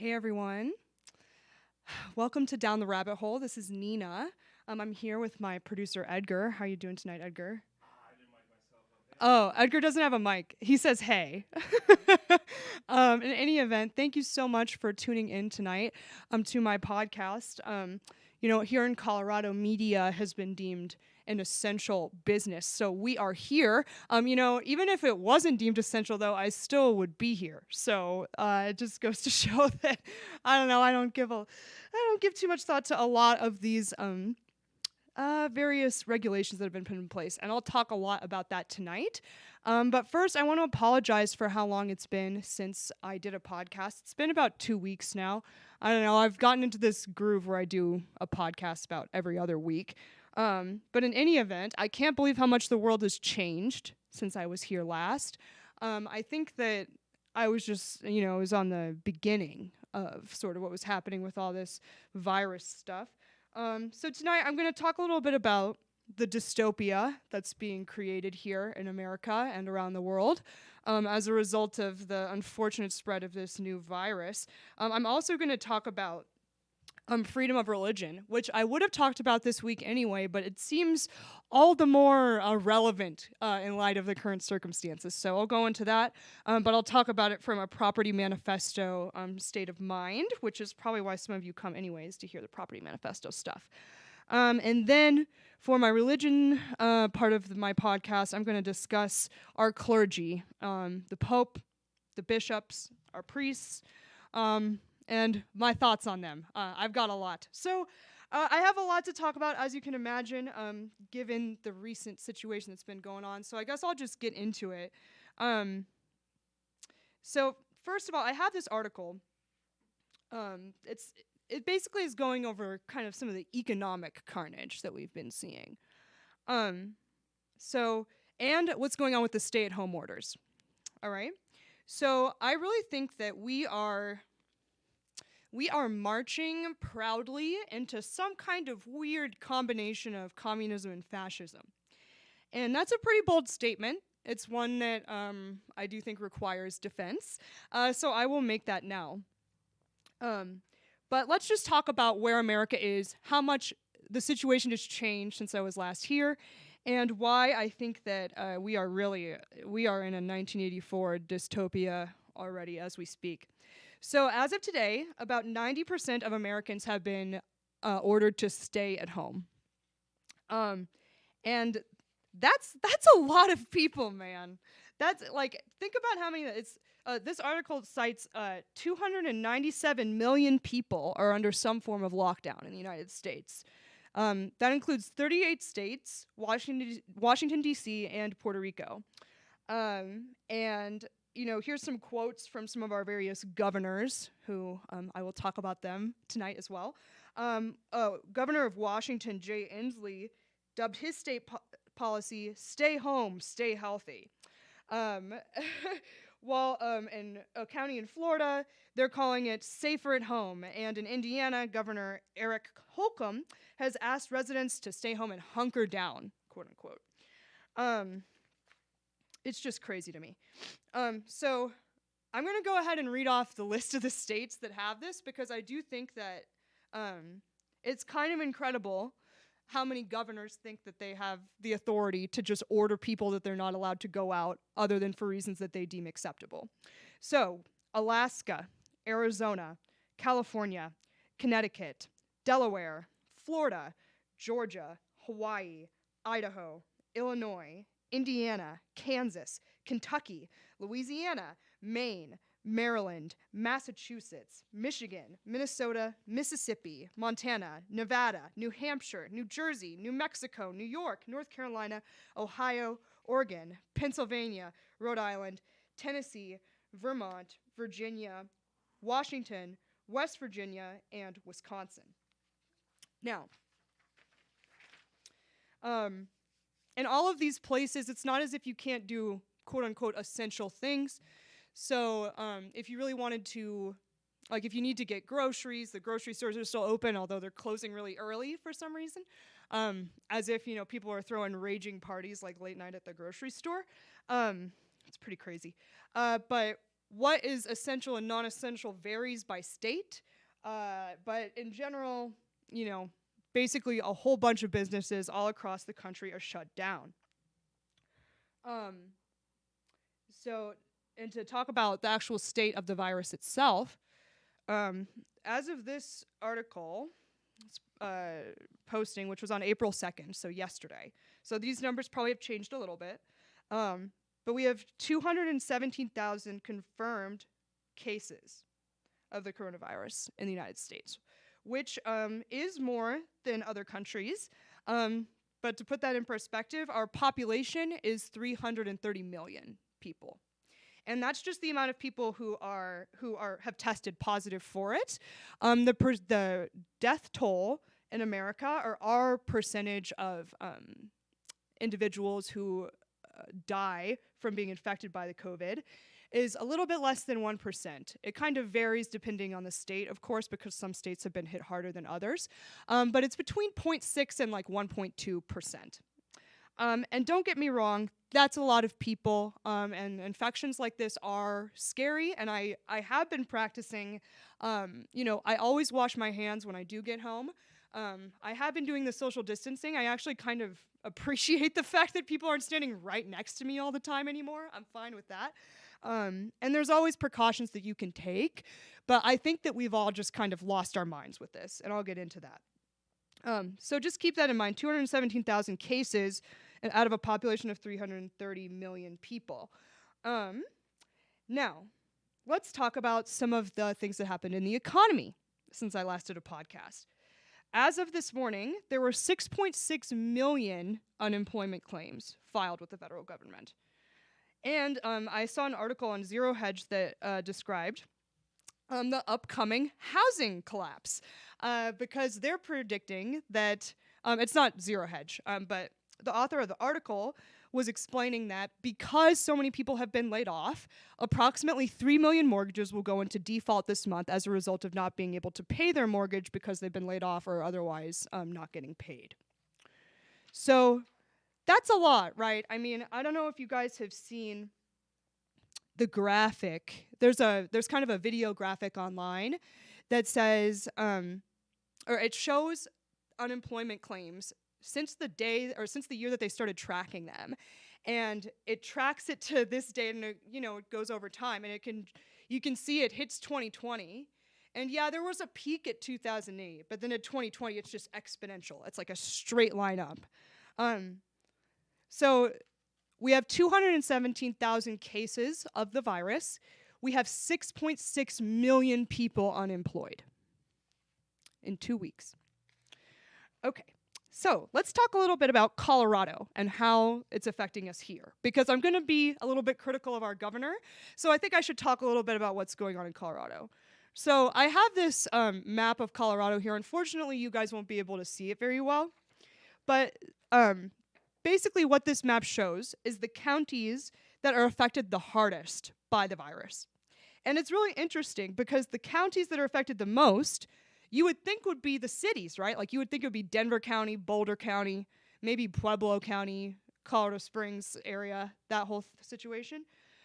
Hey everyone, welcome to Down the Rabbit Hole. This is Nina. I'm here with my producer Edgar. How are you doing tonight, Edgar? Oh, Edgar doesn't have a mic. He says hey. In any event, thank you so much for tuning in tonight to my podcast. Here in Colorado, media has been deemed an essential business. So we are here. Even if it wasn't deemed essential, though, I still would be here. So it just goes to show that I don't give too much thought to a lot of these various regulations that have been put in place, and I'll talk a lot about that tonight. But first, I want to apologize for how long it's been since I did a podcast. It's been about 2 weeks now. I don't know, I've gotten into this groove where I do a podcast about every other week. But in any event, I can't believe how much the world has changed since I was here last. I think that I was just, it was on the beginning of sort of what was happening with all this virus stuff. So tonight I'm going to talk a little bit about the dystopia that's being created here in America and around the world as a result of the unfortunate spread of this new virus. I'm also going to talk about freedom of religion, which I would have talked about this week anyway, but it seems all the more relevant in light of the current circumstances. So I'll go into that, but I'll talk about it from a property manifesto state of mind, which is probably why some of you come anyways to hear the property manifesto stuff. And then for my religion part of my podcast, I'm going to discuss our clergy, the Pope, the bishops, our priests, and my thoughts on them. I've got a lot. So I have a lot to talk about, as you can imagine, given the recent situation that's been going on. So I guess I'll just get into it. So first of all, I have this article. It basically is going over kind of some of the economic carnage that we've been seeing. And what's going on with the stay-at-home orders. All right? So I really think that we are marching proudly into some kind of weird combination of communism and fascism. And that's a pretty bold statement. It's one that I do think requires defense. So I will make that now. But let's just talk about where America is, how much the situation has changed since I was last here, and why I think that we are in a 1984 dystopia already as we speak. So as of today, about 90% of Americans have been ordered to stay at home. And that's a lot of people, man. That's like, think about how many, this article cites 297 million people are under some form of lockdown in the United States. That includes 38 states, Washington, D.C., and Puerto Rico. Here's some quotes from some of our various governors, who I will talk about them tonight as well. Governor of Washington, Jay Inslee, dubbed his state policy, "Stay home, stay healthy." While in a county in Florida, they're calling it "safer at home." And in Indiana, Governor Eric Holcomb has asked residents to stay home and hunker down, quote unquote. It's just crazy to me. So I'm going to go ahead and read off the list of the states that have this, because I do think that it's kind of incredible how many governors think that they have the authority to just order people that they're not allowed to go out other than for reasons that they deem acceptable. So Alaska, Arizona, California, Connecticut, Delaware, Florida, Georgia, Hawaii, Idaho, Illinois, Indiana, Kansas, Kentucky, Louisiana, Maine, Maryland, Massachusetts, Michigan, Minnesota, Mississippi, Montana, Nevada, New Hampshire, New Jersey, New Mexico, New York, North Carolina, Ohio, Oregon, Pennsylvania, Rhode Island, Tennessee, Vermont, Virginia, Washington, West Virginia, and Wisconsin. Now, in all of these places, it's not as if you can't do quote-unquote essential things. So if you really wanted to, like if you need to get groceries, the grocery stores are still open, although they're closing really early for some reason. As if, people are throwing raging parties like late night at the grocery store. It's pretty crazy. But what is essential and non-essential varies by state, but in general, basically a whole bunch of businesses all across the country are shut down. Um, so, and to talk about the actual state of the virus itself, as of this article posting, which was on April 2nd, so yesterday. So these numbers probably have changed a little bit. But we have 217,000 confirmed cases of the coronavirus in the United States, which is more than other countries. But to put that in perspective, our population is 330 million people. And that's just the amount of people who have tested positive for it. The death toll in America, or our percentage of individuals who die from being infected by the COVID, is a little bit less than 1%. It kind of varies depending on the state, of course, because some states have been hit harder than others. But it's between 0.6 and like 1.2%. And don't get me wrong, that's a lot of people, and infections like this are scary, and I have been practicing, I always wash my hands when I do get home. I have been doing the social distancing. I actually kind of appreciate the fact that people aren't standing right next to me all the time anymore. I'm fine with that. And there's always precautions that you can take, but I think that we've all just kind of lost our minds with this, and I'll get into that. So just keep that in mind, 217,000 cases out of a population of 330 million people. Now, let's talk about some of the things that happened in the economy since I last did a podcast. As of this morning, there were 6.6 million unemployment claims filed with the federal government. And I saw an article on Zero Hedge that described the upcoming housing collapse, because they're predicting that, it's not Zero Hedge, but the author of the article was explaining that because so many people have been laid off, approximately 3 million mortgages will go into default this month as a result of not being able to pay their mortgage because they've been laid off or otherwise not getting paid. So that's a lot, right? I mean, I don't know if you guys have seen the graphic. There's kind of a video graphic online that says, or it shows unemployment claims since the year that they started tracking them, and it tracks it to this day, and it goes over time, and you can see it hits 2020, and yeah, there was a peak at 2008, but then at 2020 it's just exponential. It's like a straight line up. So we have 217,000 cases of the virus. We have 6.6 million people unemployed in 2 weeks. Okay. So let's talk a little bit about Colorado and how it's affecting us here, because I'm going to be a little bit critical of our governor. So I think I should talk a little bit about what's going on in Colorado. So I have this map of Colorado here. Unfortunately, you guys won't be able to see it very well. But basically what this map shows is the counties that are affected the hardest by the virus. And it's really interesting because the counties that are affected the most, you would think would be the cities, right? Like you would think it would be Denver County, Boulder County, maybe Pueblo County, Colorado Springs area, that whole situation.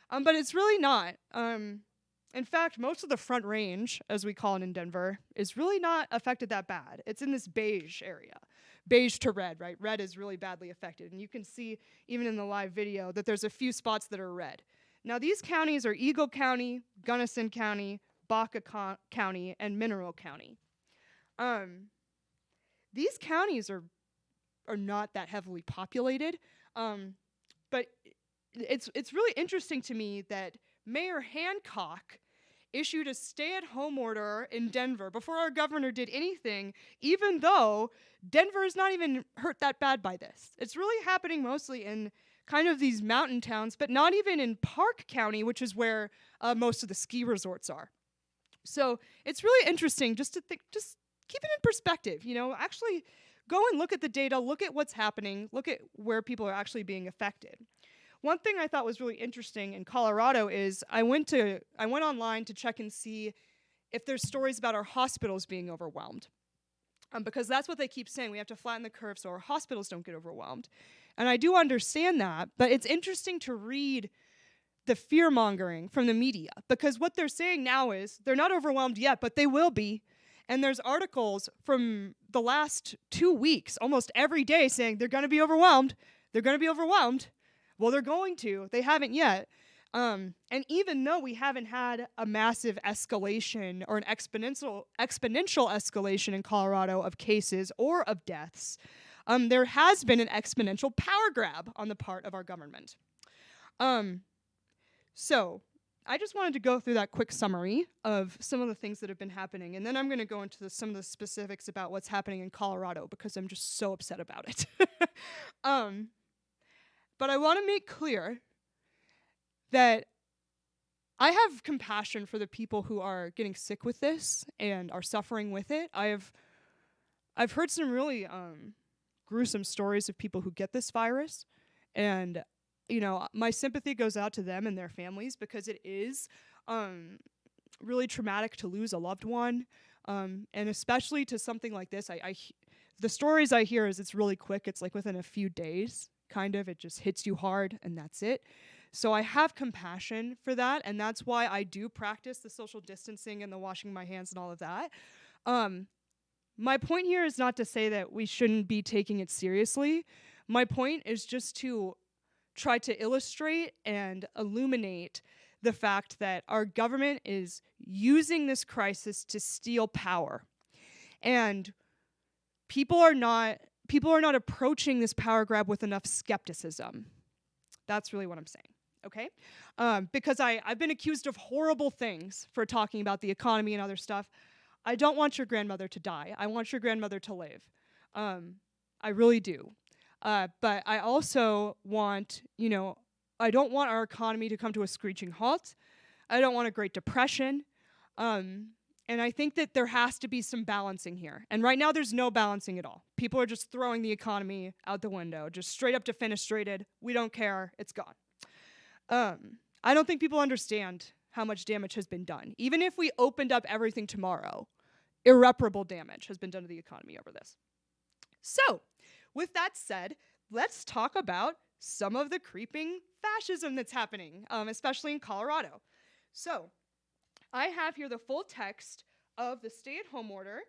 But it's really not. In fact, most of the Front Range, as we call it in Denver, is really not affected that bad. It's in this beige area. Beige to red, right? Red is really badly affected. And you can see, even in the live video, that there's a few spots that are red. Now, these counties are Eagle County, Gunnison County, Baca County, and Mineral County. These counties are not that heavily populated, but it's really interesting to me that Mayor Hancock issued a stay-at-home order in Denver before our governor did anything, even though Denver is not even hurt that bad by this. It's really happening mostly in kind of these mountain towns, but not even in Park County, which is where most of the ski resorts are. So it's really interesting just to think, just keep it in perspective, actually go and look at the data, look at what's happening, look at where people are actually being affected. One thing I thought was really interesting in Colorado is I went online to check and see if there's stories about our hospitals being overwhelmed. Because that's what they keep saying. We have to flatten the curve so our hospitals don't get overwhelmed. And I do understand that, but it's interesting to read the fear-mongering from the media, because what they're saying now is they're not overwhelmed yet, but they will be. And there's articles from the last 2 weeks, almost every day, saying they're going to be overwhelmed. They're going to be overwhelmed. Well, they're going to. They haven't yet. And even though we haven't had a massive escalation or an exponential escalation in Colorado of cases or of deaths, there has been an exponential power grab on the part of our government. So I just wanted to go through that quick summary of some of the things that have been happening, and then I'm going to go into some of the specifics about what's happening in Colorado because I'm just so upset about it. But I want to make clear that I have compassion for the people who are getting sick with this and are suffering with it. I've heard some really gruesome stories of people who get this virus, and my sympathy goes out to them and their families because it is really traumatic to lose a loved one, and especially to something like this. The stories I hear is it's really quick. It's like within a few days, kind of. It just hits you hard, and that's it. So I have compassion for that, and that's why I do practice the social distancing and the washing my hands and all of that. My point here is not to say that we shouldn't be taking it seriously. My point is just to try to illustrate and illuminate the fact that our government is using this crisis to steal power. And people are not approaching this power grab with enough skepticism. That's really what I'm saying, okay? Because I've been accused of horrible things for talking about the economy and other stuff. I don't want your grandmother to die. I want your grandmother to live. I really do. But I also want, I don't want our economy to come to a screeching halt. I don't want a Great Depression. And I think that there has to be some balancing here. And right now there's no balancing at all. People are just throwing the economy out the window, just straight up defenestrated. We don't care. It's gone. I don't think people understand how much damage has been done. Even if we opened up everything tomorrow, irreparable damage has been done to the economy over this. So, with that said, let's talk about some of the creeping fascism that's happening, especially in Colorado. So, I have here the full text of the stay-at-home order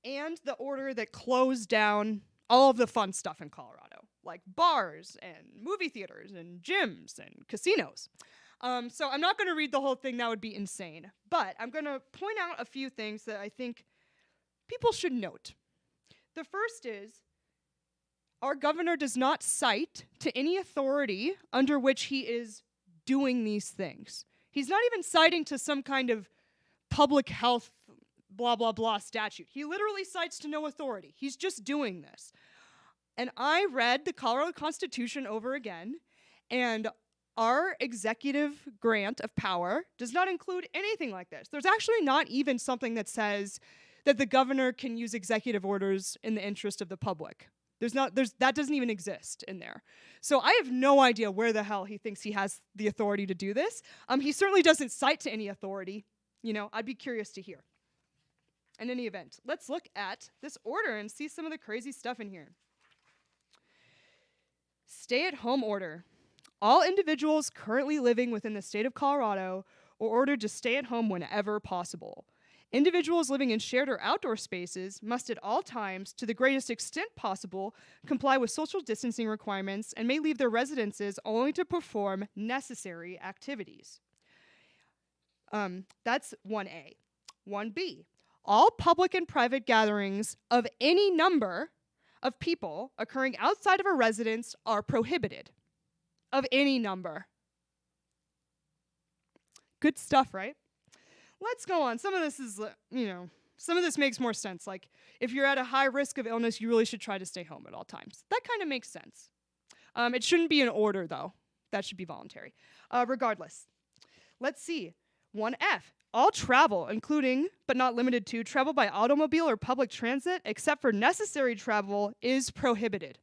and the order that closed down all of the fun stuff in Colorado, like bars and movie theaters and gyms and casinos. So I'm not going to read the whole thing. That would be insane. But I'm going to point out a few things that I think people should note. The first is, our governor does not cite to any authority under which he is doing these things. He's not even citing to some kind of public health blah, blah, blah statute. He literally cites to no authority. He's just doing this. And I read the Colorado Constitution over again, and our executive grant of power does not include anything like this. There's actually not even something that says that the governor can use executive orders in the interest of the public. That doesn't even exist in there. So I have no idea where the hell he thinks he has the authority to do this. He certainly doesn't cite to any authority. I'd be curious to hear. In any event, let's look at this order and see some of the crazy stuff in here. Stay-at-home order. All individuals currently living within the state of Colorado are ordered to stay at home whenever possible. Individuals living in shared or outdoor spaces must at all times, to the greatest extent possible, comply with social distancing requirements and may leave their residences only to perform necessary activities. That's 1A. 1B. All public and private gatherings of any number of people occurring outside of a residence are prohibited. Of any number. Good stuff, right? Let's go on. Some of this is, some of this makes more sense. Like, if you're at a high risk of illness, you really should try to stay home at all times. That kind of makes sense. It shouldn't be an order, though. That should be voluntary. Regardless, let's see. 1F. All travel, including, but not limited to, travel by automobile or public transit, except for necessary travel, is prohibited.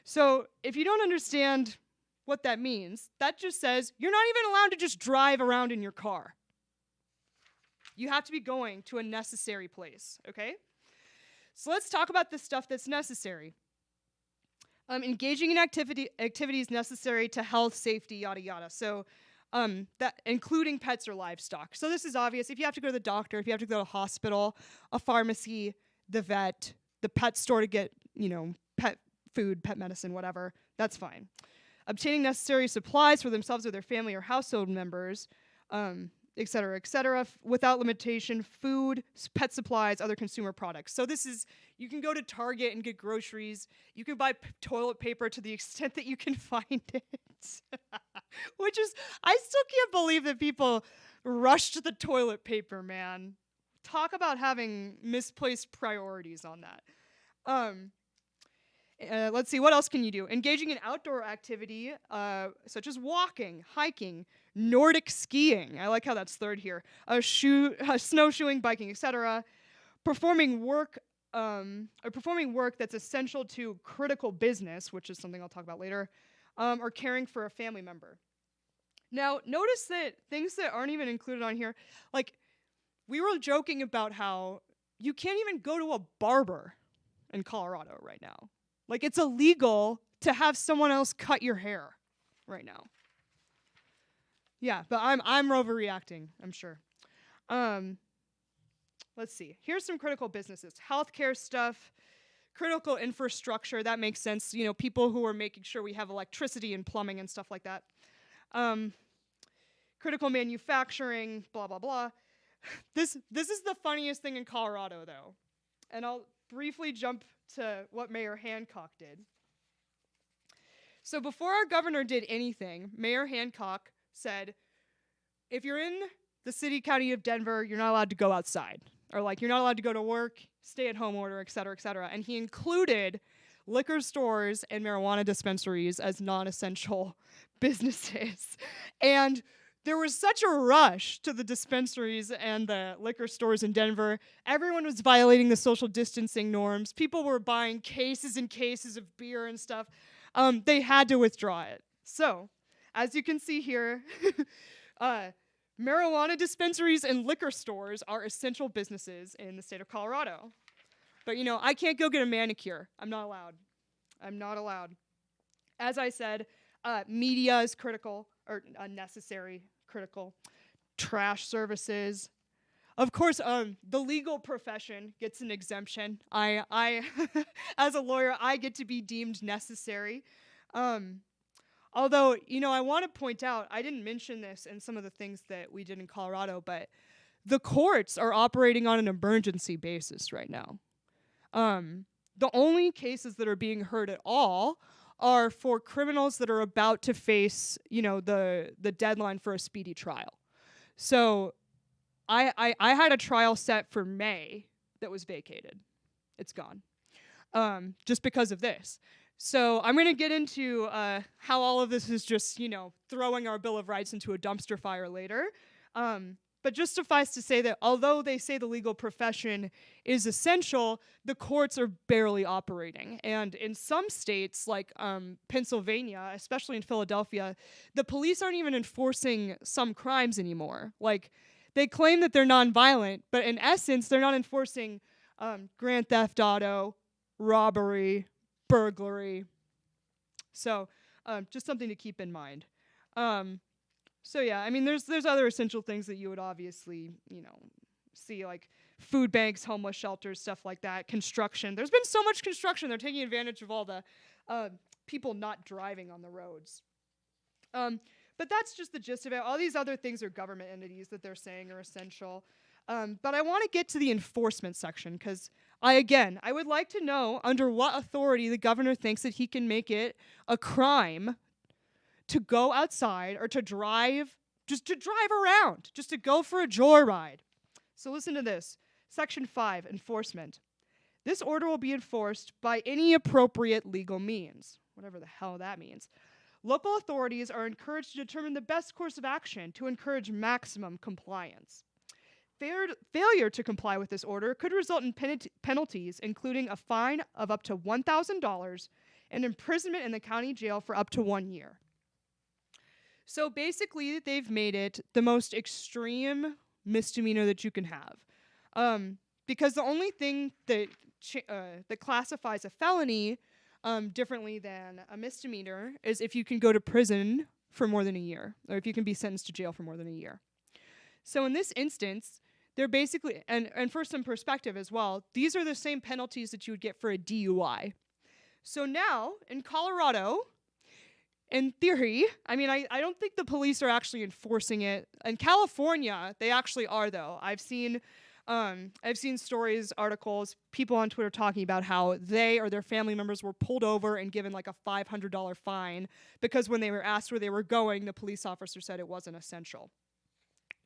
So, if you don't understand what that means, that just says you're not even allowed to just drive around in your car. You have to be going to a necessary place, okay? So let's talk about the stuff that's necessary. Engaging in activities necessary to health, safety, yada, yada. So that including pets or livestock. So this is obvious. If you have to go to the doctor, if you have to go to a hospital, a pharmacy, the vet, the pet store to get, pet food, pet medicine, whatever, that's fine. Obtaining necessary supplies for themselves or their family or household members, et cetera, without limitation, food, pet supplies, other consumer products. So this is, you can go to Target and get groceries. You can buy toilet paper to the extent that you can find it. Which is, I still can't believe that people rush to the toilet paper, man. Talk about having misplaced priorities on that. Let's see, what else can you do? Engaging in outdoor activity, such as walking, hiking, Nordic skiing. I like how that's third here. Snowshoeing, biking, etc. Performing work that's essential to critical business, which is something I'll talk about later, or caring for a family member. Now, notice that things that aren't even included on here, like we were joking about how you can't even go to a barber in Colorado right now. Like, it's illegal to have someone else cut your hair right now. Yeah, but I'm overreacting, I'm sure. Let's see. Here's some critical businesses. Healthcare stuff, critical infrastructure, that makes sense. People who are making sure we have electricity and plumbing and stuff like that. Critical manufacturing, blah, blah, blah. This is the funniest thing in Colorado, though. And I'll briefly jump to what Mayor Hancock did. So before our governor did anything, Mayor Hancock said, if you're in the city, county of Denver, you're not allowed to go outside. Or you're not allowed to go to work, stay-at-home order, et cetera, et cetera. And he included liquor stores and marijuana dispensaries as non-essential businesses. And there was such a rush to the dispensaries and the liquor stores in Denver. Everyone was violating the social distancing norms. People were buying cases and cases of beer and stuff. They had to withdraw it. So, as you can see here, marijuana dispensaries and liquor stores are essential businesses in the state of Colorado. But, I can't go get a manicure. I'm not allowed. As I said, media is critical, or necessary, critical. Trash services. Of course, the legal profession gets an exemption. I as a lawyer, I get to be deemed necessary. Although, I want to point out, I didn't mention this in some of the things that we did in Colorado, but the courts are operating on an emergency basis right now. The only cases that are being heard at all are for criminals that are about to face, the deadline for a speedy trial. So I had a trial set for May that was vacated. It's gone. Just because of this. So I'm going to get into how all of this is just, throwing our Bill of Rights into a dumpster fire later. But just suffice to say that although they say the legal profession is essential, the courts are barely operating. And in some states, like Pennsylvania, especially in Philadelphia, the police aren't even enforcing some crimes anymore. Like, they claim that they're nonviolent, but in essence, they're not enforcing grand theft auto, robbery, burglary. So just something to keep in mind. So yeah, there's other essential things that you would obviously, see, like food banks, homeless shelters, stuff like that, construction. There's been so much construction, they're taking advantage of all the people not driving on the roads. But that's just the gist of it. All these other things are government entities that they're saying are essential. But I want to get to the enforcement section because, I would like to know under what authority the governor thinks that he can make it a crime to go outside or to drive, just to drive around, just to go for a joyride. So listen to this. Section 5, enforcement. This order will be enforced by any appropriate legal means, whatever the hell that means. Local authorities are encouraged to determine the best course of action to encourage maximum compliance. Failure to comply with this order could result in penalties, including a fine of up to $1,000 and imprisonment in the county jail for up to 1 year. So basically, they've made it the most extreme misdemeanor that you can have. Because the only thing that classifies a felony differently than a misdemeanor is if you can go to prison for more than a year, or if you can be sentenced to jail for more than a year. So in this instance, they're basically, and for some perspective as well, these are the same penalties that you would get for a DUI. So now, in Colorado, in theory, I mean, I don't think the police are actually enforcing it. In California, they actually are, though. I've seen stories, articles, people on Twitter talking about how they or their family members were pulled over and given like a $500 fine because when they were asked where they were going, the police officer said it wasn't essential.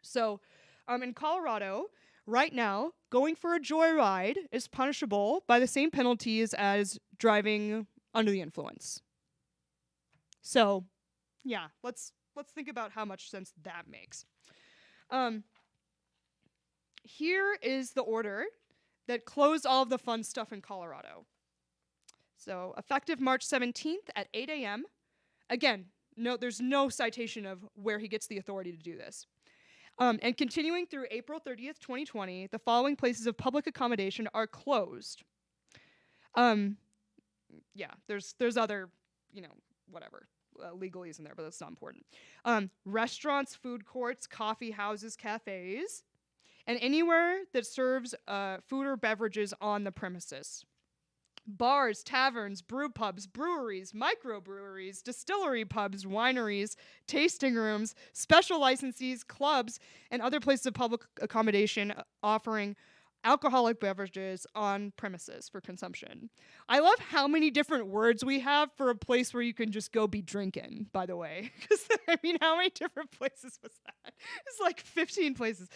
So in Colorado, right now, going for a joyride is punishable by the same penalties as driving under the influence. So, yeah, let's think about how much sense that makes. Here is the order that closed all of the fun stuff in Colorado. So, effective March 17th at 8 a.m. Again, there's no citation of where he gets the authority to do this. And continuing through April 30th, 2020, the following places of public accommodation are closed. Yeah, there's other, whatever, legalese in there, but that's not important. Restaurants, food courts, coffee houses, cafes, and anywhere that serves food or beverages on the premises. Bars, taverns, brew pubs, breweries, microbreweries, distillery pubs, wineries, tasting rooms, special licensees, clubs, and other places of public accommodation offering alcoholic beverages on premises for consumption. I love how many different words we have for a place where you can just go be drinking, by the way. Because, how many different places was that? It's like 15 places.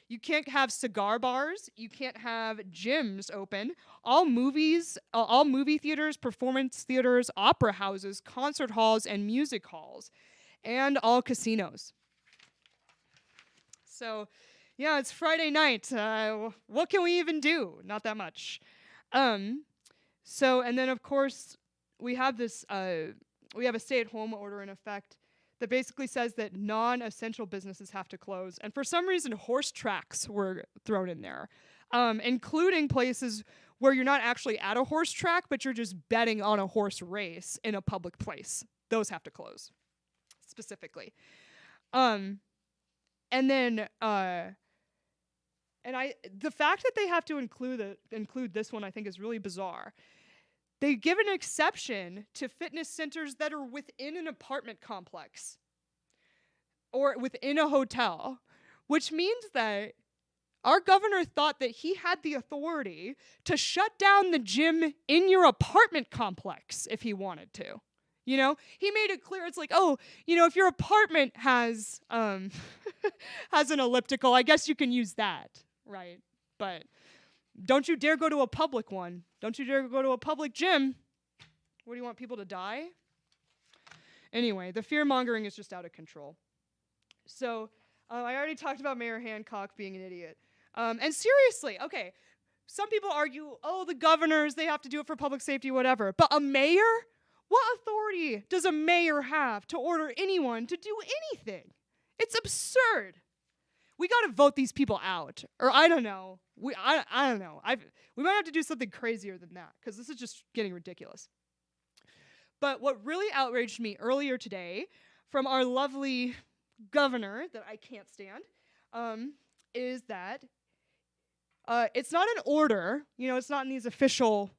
You can't have cigar bars. You can't have gyms open. All movie theaters, performance theaters, opera houses, concert halls, and music halls, and all casinos. So, yeah, it's Friday night. What can we even do? Not that much. And then of course we have this. We have a stay-at-home order in effect that basically says that non-essential businesses have to close. And for some reason, horse tracks were thrown in there, including places where you're not actually at a horse track, but you're just betting on a horse race in a public place. Those have to close, specifically. And then, the fact that they have to include this one, I think, is really bizarre. They give an exception to fitness centers that are within an apartment complex or within a hotel, which means that our governor thought that he had the authority to shut down the gym in your apartment complex if he wanted to. He made it clear. It's like, if your apartment has has an elliptical, I guess you can use that, right? But don't you dare go to a public one. Don't you dare go to a public gym. What, do you want people to die? Anyway, the fear-mongering is just out of control. So I already talked about Mayor Hancock being an idiot. And seriously, okay, some people argue, the governors, they have to do it for public safety, whatever. But a mayor? What authority does a mayor have to order anyone to do anything? It's absurd. We got to vote these people out. Or I don't know. I don't know. We might have to do something crazier than that, because this is just getting ridiculous. But what really outraged me earlier today from our lovely governor that I can't stand is that it's not an order. It's not in these official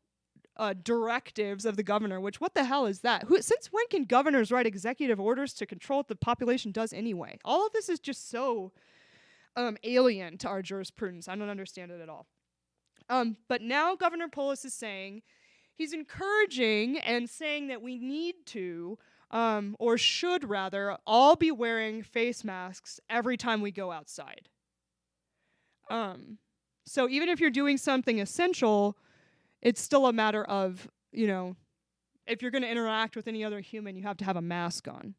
directives of the governor, which, what the hell is that? Since when can governors write executive orders to control what the population does anyway? All of this is just so alien to our jurisprudence. I don't understand it at all. But now Governor Polis is saying, he's encouraging and saying that we need to, or should rather, all be wearing face masks every time we go outside. So even if you're doing something essential, it's still a matter of, if you're going to interact with any other human, you have to have a mask on.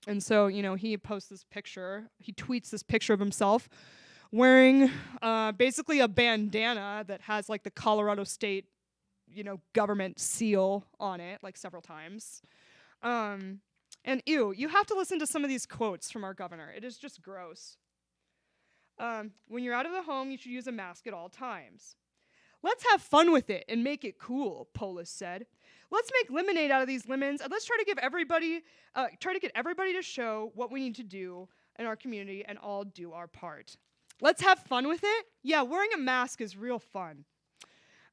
And so, he posts this picture, he tweets this picture of himself wearing basically a bandana that has like the Colorado State, government seal on it, like several times. And ew, you have to listen to some of these quotes from our governor. It is just gross. When you're out of the home, you should use a mask at all times. Let's have fun with it and make it cool, Polis said. Let's make lemonade out of these lemons, and let's try to get everybody to show what we need to do in our community and all do our part. Let's have fun with it? Yeah, wearing a mask is real fun.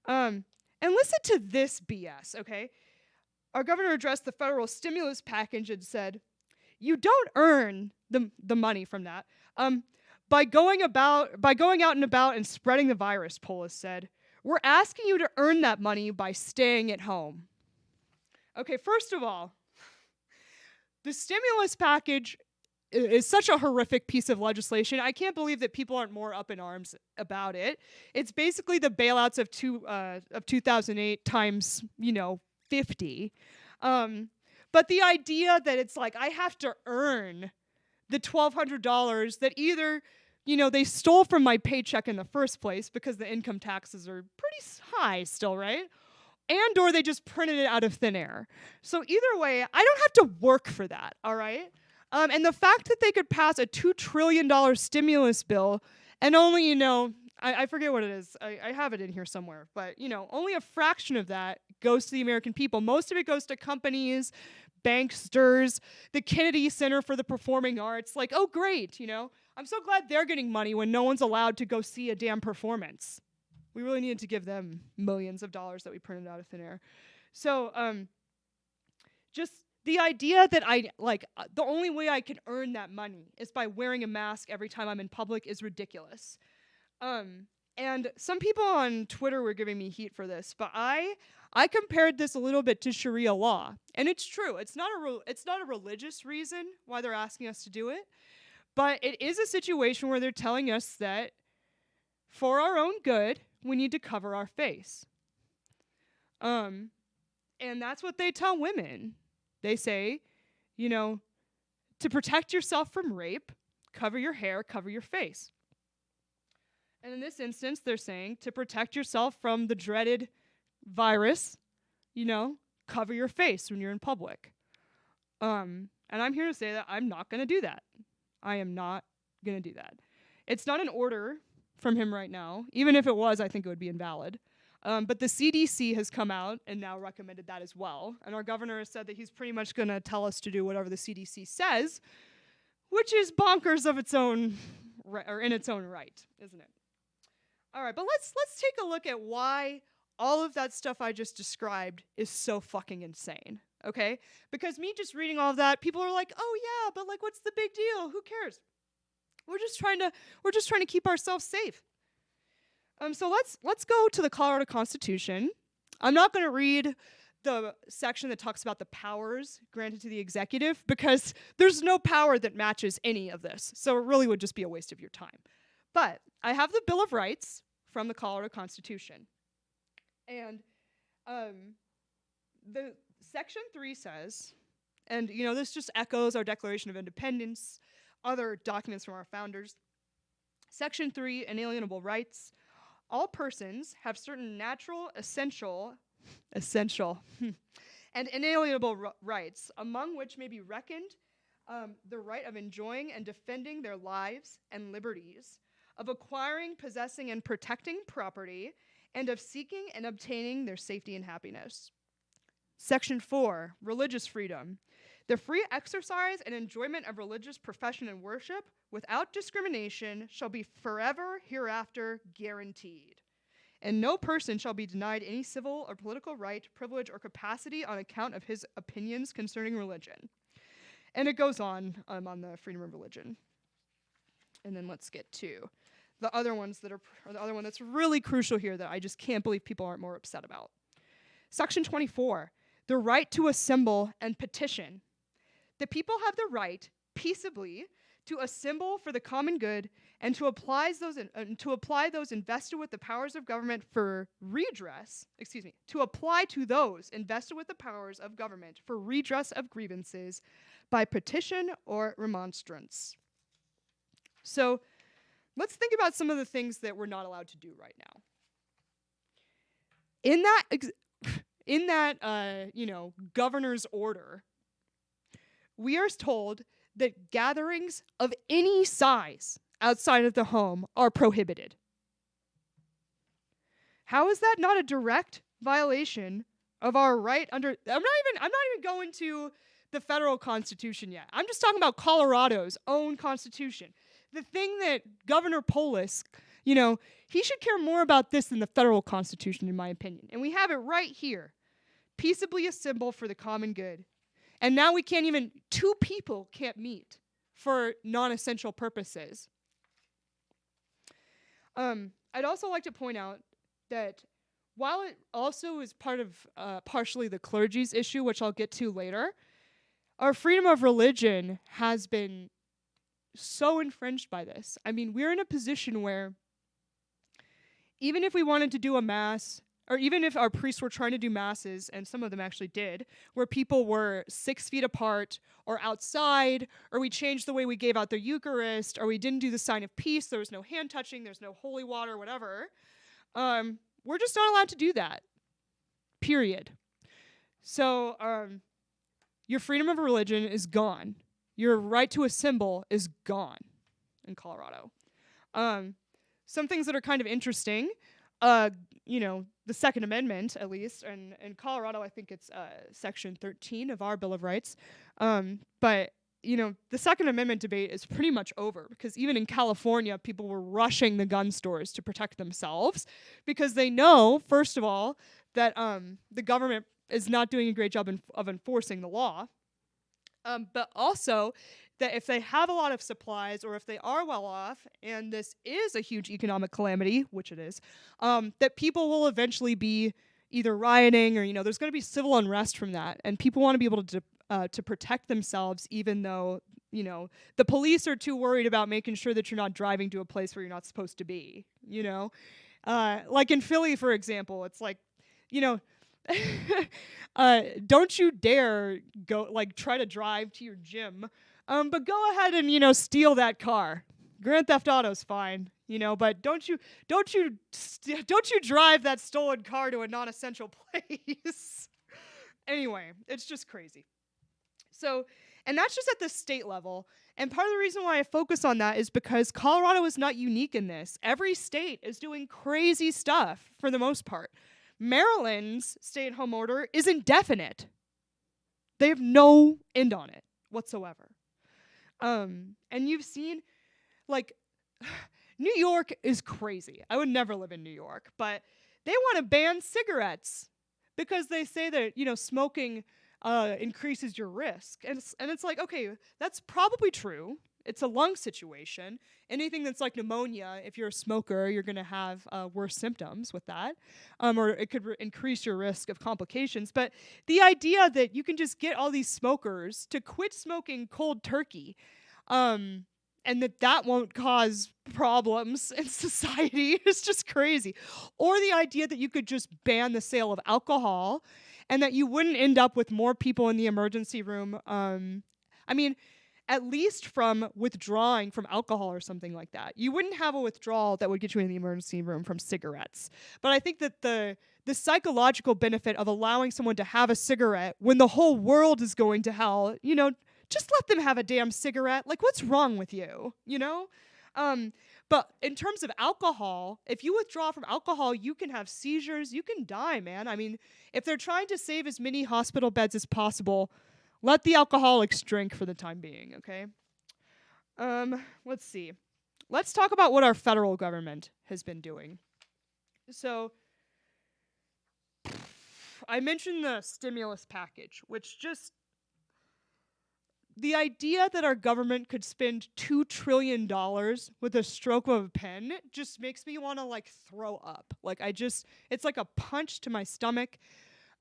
And listen to this BS, okay? Our governor addressed the federal stimulus package and said, you don't earn the money from that by going out and about and spreading the virus, Polis said. We're asking you to earn that money by staying at home. Okay, first of all, the stimulus package is such a horrific piece of legislation. I can't believe that people aren't more up in arms about it. It's basically the bailouts of 2008 times, 50. But the idea that it's like I have to earn the $1,200 that either, they stole from my paycheck in the first place because the income taxes are pretty high still, right? And or they just printed it out of thin air. So either way, I don't have to work for that, all right? And the fact that they could pass a $2 trillion stimulus bill and only, I forget what it is. I have it in here somewhere. But, only a fraction of that goes to the American people. Most of it goes to companies, banksters, the Kennedy Center for the Performing Arts. Like, oh, great, I'm so glad they're getting money when no one's allowed to go see a damn performance. We really needed to give them millions of dollars that we printed out of thin air. So, just the idea that the only way I can earn that money is by wearing a mask every time I'm in public is ridiculous. And some people on Twitter were giving me heat for this, but I compared this a little bit to Sharia law, and it's true. It's not a religious reason why they're asking us to do it, but it is a situation where they're telling us that for our own good, we need to cover our face. And that's what they tell women. They say, to protect yourself from rape, cover your hair, cover your face. And in this instance, they're saying to protect yourself from the dreaded virus, cover your face when you're in public. And I'm here to say that I'm not going to do that. I am not going to do that. It's not an order from him right now. Even if it was, I think it would be invalid. But the CDC has come out and now recommended that as well. And our governor has said that he's pretty much going to tell us to do whatever the CDC says, which is bonkers of its own, or in its own right, isn't it? All right, but let's take a look at why all of that stuff I just described is so fucking insane, okay? Because me just reading all of that, people are like, oh yeah, but what's the big deal? Who cares? We're just trying to keep ourselves safe. So let's go to the Colorado Constitution. I'm not going to read the section that talks about the powers granted to the executive because there's no power that matches any of this. So it really would just be a waste of your time. But I have the Bill of Rights from the Colorado Constitution. And the Section 3 says, and this just echoes our Declaration of Independence, other documents from our founders. Section 3, inalienable rights. All persons have certain natural, essential, and inalienable rights, among which may be reckoned the right of enjoying and defending their lives and liberties, of acquiring, possessing, and protecting property, and of seeking and obtaining their safety and happiness. Section 4, religious freedom. The free exercise and enjoyment of religious profession and worship without discrimination shall be forever hereafter guaranteed. And no person shall be denied any civil or political right, privilege, or capacity on account of his opinions concerning religion. And it goes on the freedom of religion. And then let's get to the other ones the other one that's really crucial here that I just can't believe people aren't more upset about. Section 24, the right to assemble and petition. The people have the right peaceably to assemble for the common good and to apply those invested with the powers of government for redress, to apply to those invested with the powers of government for redress of grievances by petition or remonstrance. So let's think about some of the things that we're not allowed to do right now. In that governor's order, we are told that gatherings of any size outside of the home are prohibited. How is that not a direct violation of our right under I'm not even going to the federal constitution yet. I'm just talking about Colorado's own constitution. The thing that Governor Polis, he should care more about this than the federal constitution, in my opinion. And we have it right here. Peaceably assemble for the common good. And now two people can't meet for non-essential purposes. I'd also like to point out that while it also is part of partially the clergy's issue, which I'll get to later, our freedom of religion has been so infringed by this. I mean, we're in a position where even if we wanted to do a mass, or even if our priests were trying to do masses, and some of them actually did, where people were 6 feet apart or outside, or we changed the way we gave out the Eucharist, or we didn't do the sign of peace, there was no hand touching, there's no holy water, whatever, we're just not allowed to do that. Period. So your freedom of religion is gone. Your right to assemble is gone in Colorado. Some things that are kind of interesting, the Second Amendment, at least, and in Colorado, I think it's Section 13 of our Bill of Rights. But the Second Amendment debate is pretty much over, because even in California, people were rushing the gun stores to protect themselves because they know, first of all, that the government is not doing a great job of enforcing the law, but also that if they have a lot of supplies, or if they are well off, and this is a huge economic calamity, which it is, that people will eventually be either rioting or, there's going to be civil unrest from that. And people want to be able to protect themselves, even though, the police are too worried about making sure that you're not driving to a place where you're not supposed to be, Like in Philly, for example, it's like, don't you dare go, try to drive to your gym. But go ahead and, steal that car. Grand Theft Auto's fine, but don't you drive that stolen car to a non-essential place. Anyway, it's just crazy. So, and that's just at the state level. And part of the reason why I focus on that is because Colorado is not unique in this. Every state is doing crazy stuff for the most part. Maryland's stay-at-home order is indefinite. They have no end on it whatsoever. And you've seen, New York is crazy. I would never live in New York, but they want to ban cigarettes because they say that, smoking increases your risk. And it's like, okay, that's probably true. It's a lung situation. Anything that's like pneumonia, if you're a smoker, you're going to have worse symptoms with that. Or it could increase your risk of complications. But the idea that you can just get all these smokers to quit smoking cold turkey, and that won't cause problems in society is just crazy. Or the idea that you could just ban the sale of alcohol and that you wouldn't end up with more people in the emergency room. At least from withdrawing from alcohol or something like that. You wouldn't have a withdrawal that would get you in the emergency room from cigarettes. But I think that the psychological benefit of allowing someone to have a cigarette when the whole world is going to hell, just let them have a damn cigarette. Like, what's wrong with you, But in terms of alcohol, if you withdraw from alcohol, you can have seizures, you can die, man. I mean, if they're trying to save as many hospital beds as possible, let the alcoholics drink for the time being, okay? Let's see. Let's talk about what our federal government has been doing. So, I mentioned the stimulus package, which just... The idea that our government could spend $2 trillion with a stroke of a pen just makes me want to, throw up. It's like a punch to my stomach.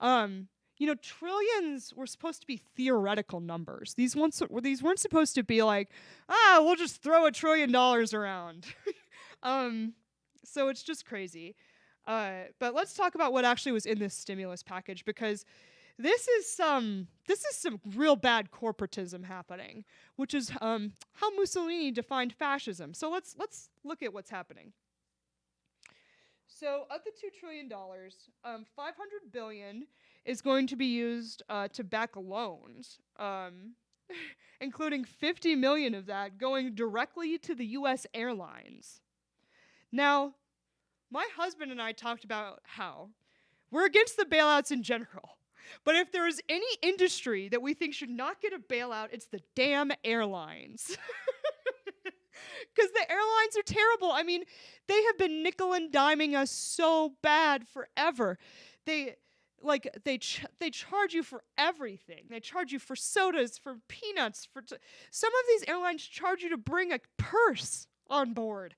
Trillions were supposed to be theoretical numbers. These weren't supposed to be we'll just throw $1 trillion around. So it's just crazy. But let's talk about what actually was in this stimulus package, because this is some real bad corporatism happening, which is how Mussolini defined fascism. So let's look at what's happening. So of the $2 trillion, $500 billion is going to be used to back loans, including 50 million of that going directly to the U.S. airlines. Now, my husband and I talked about how we're against the bailouts in general. But if there is any industry that we think should not get a bailout, it's the damn airlines. Because the airlines are terrible. I mean, they have been nickel and diming us so bad forever. They charge you for everything. They charge you for sodas, for peanuts, some of these airlines charge you to bring a purse on board.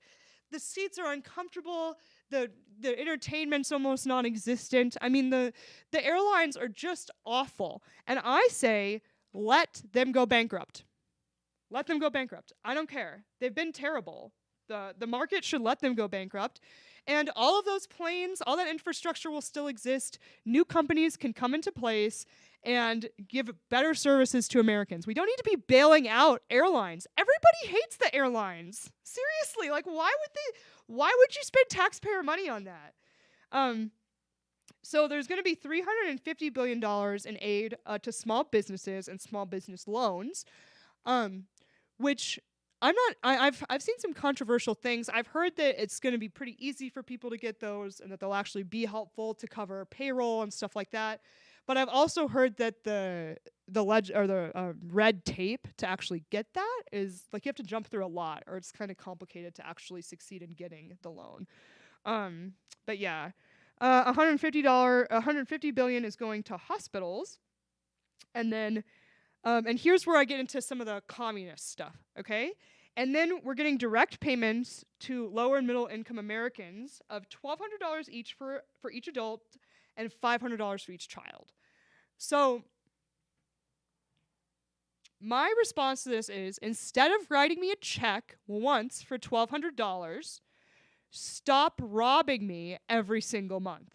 The seats are uncomfortable. The entertainment's almost non-existent. I mean, the airlines are just awful. And I say, let them go bankrupt. Let them go bankrupt. I don't care. They've been terrible. The market should let them go bankrupt. And all of those planes, all that infrastructure will still exist. New companies can come into place and give better services to Americans. We don't need to be bailing out airlines. Everybody hates the airlines. Seriously, like why would you spend taxpayer money on that? So there's going to be $350 billion in aid to small businesses and small business loans, which I've seen some controversial things. I've heard that it's going to be pretty easy for people to get those and that they'll actually be helpful to cover payroll and stuff like that. But I've also heard that the red tape to actually get that is like you have to jump through a lot, or it's kind of complicated to actually succeed in getting the loan. But yeah, $150 billion is going to hospitals, and then and here's where I get into some of the communist stuff. Okay, and then we're getting direct payments to lower and middle income Americans of $1,200 each for each adult and $500 for each child. So my response to this is, instead of writing me a check once for $1,200, stop robbing me every single month.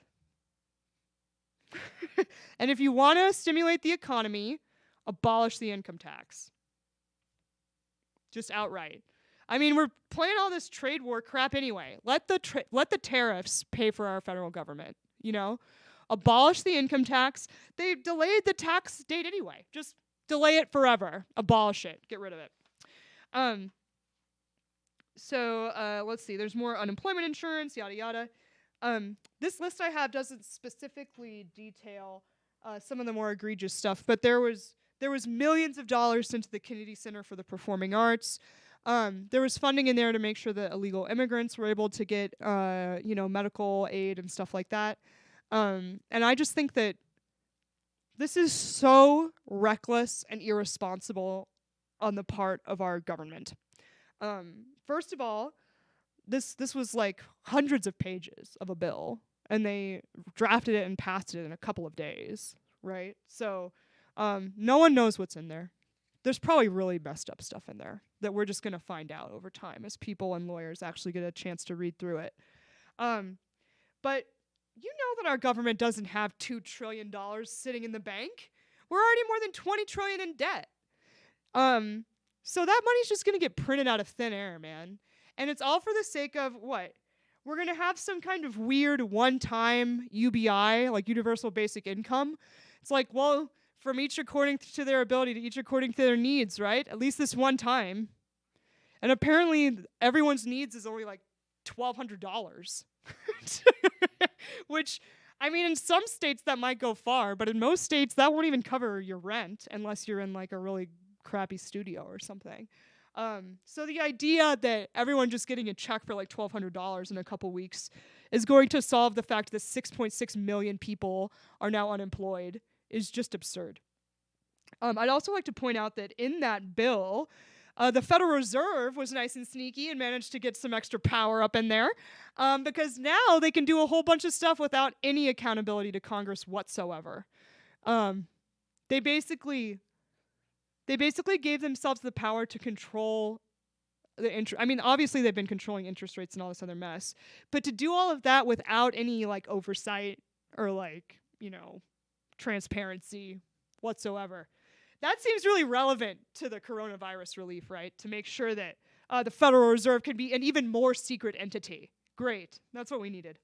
And if you want to stimulate the economy, abolish the income tax. Just outright. I mean, we're playing all this trade war crap anyway. Let the tariffs pay for our federal government, you know? Abolish the income tax. They delayed the tax date anyway. Just delay it forever. Abolish it. Get rid of it. So let's see. There's more unemployment insurance, yada, yada. This list I have doesn't specifically detail some of the more egregious stuff, but there was millions of dollars sent to the Kennedy Center for the Performing Arts. There was funding in there to make sure that illegal immigrants were able to get medical aid and stuff like that. And I just think that this is so reckless and irresponsible on the part of our government. First of all, this was like hundreds of pages of a bill, and they drafted it and passed it in a couple of days, right? So no one knows what's in there. There's probably really messed up stuff in there that we're just going to find out over time as people and lawyers actually get a chance to read through it. But you know that our government doesn't have $2 trillion sitting in the bank. We're already more than $20 trillion in debt. So that money's just going to get printed out of thin air, man. And it's all for the sake of what? We're going to have some kind of weird one-time UBI, like universal basic income. It's like, well, from each according to their ability to each according to their needs, right? At least this one time. And apparently everyone's needs is only like $1,200. Which, I mean, in some states that might go far, but in most states that won't even cover your rent unless you're in like a really crappy studio or something. So the idea that everyone just getting a check for like $1,200 in a couple weeks is going to solve the fact that 6.6 million people are now unemployed is just absurd. I'd also like to point out that in that bill, the Federal Reserve was nice and sneaky and managed to get some extra power up in there, because now they can do a whole bunch of stuff without any accountability to Congress whatsoever. They basically gave themselves the power to control the interest. I mean, obviously they've been controlling interest rates and all this other mess, but to do all of that without any like oversight or like, transparency whatsoever. That seems really relevant to the coronavirus relief, right? To make sure that the Federal Reserve can be an even more secret entity. Great. That's what we needed.